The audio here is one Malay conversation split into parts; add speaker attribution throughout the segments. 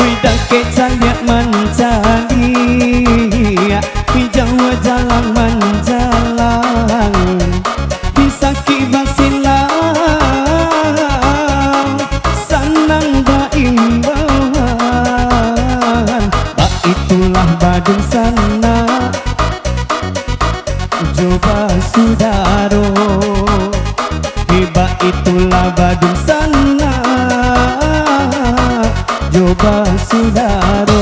Speaker 1: Dake saya mencari hijau jalan menjalang bisa kibas silang senang berimbauan bak itulah badung sana coba sudaro bak itulah badung sana coba sudaro.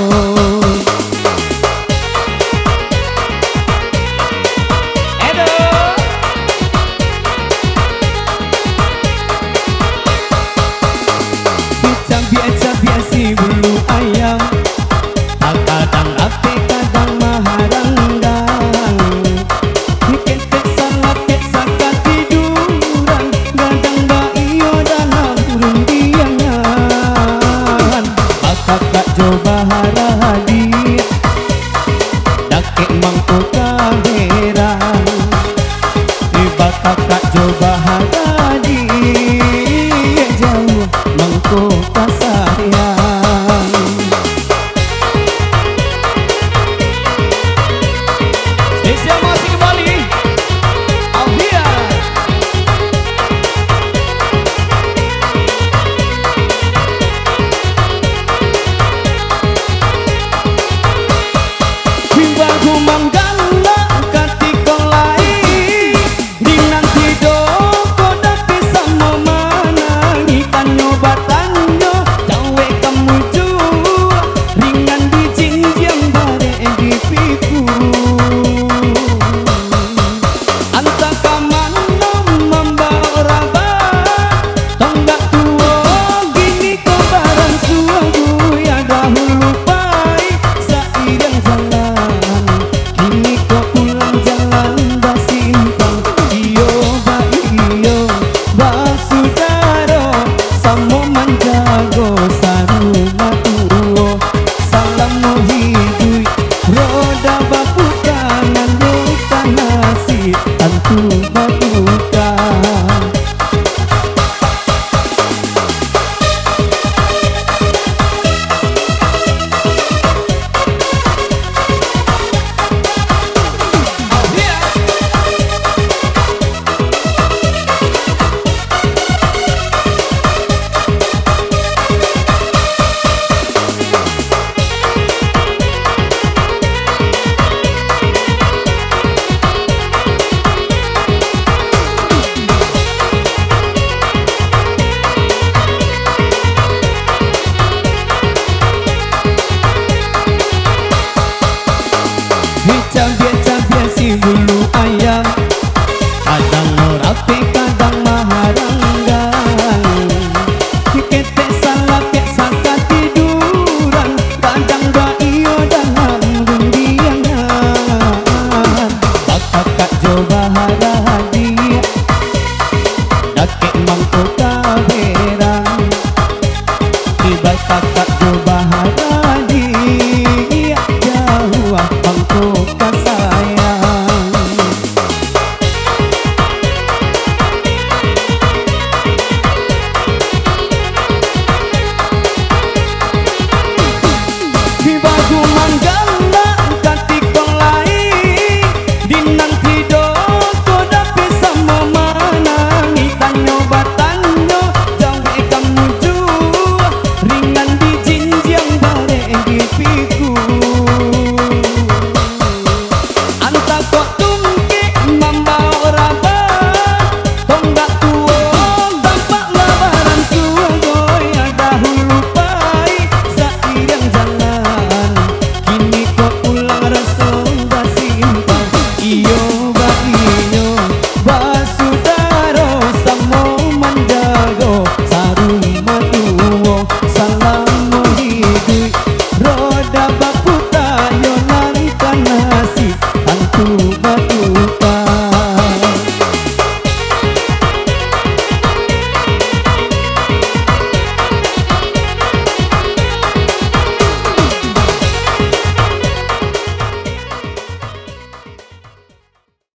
Speaker 1: Biasa-biasa si bulu ayam kadang ape kadang maharanggang ketek salat kek sakat tiduran gadang baio dalam turun diangan kakak coba haradi dake mangko kamerang tiba kakak coba haradi jauh mangko kasayang. Spesial masih kembali Alvia. Bimbaku manggala katiko lai dinan tido koda bisa memanangi tanyo batanyo cawe kamu cu ringan di jinjang bare di piku anta kamano membawa raba tonggak tuo gini ko barang suagu ya dahulu pai sairang jalan kini ko pulang jalan basimpang iyo basudaro samo manjago saruma tuo salam mohidui roda baku kanan luka nasi tantu batuka. Biasa-biasa si bulu ayam kadang rapi kadang maharanggang ketek salah kek sakat tiduran kadang baio dalam gundiangan kakak coba haradi dake mangko kaberang tiba kakak coba haradi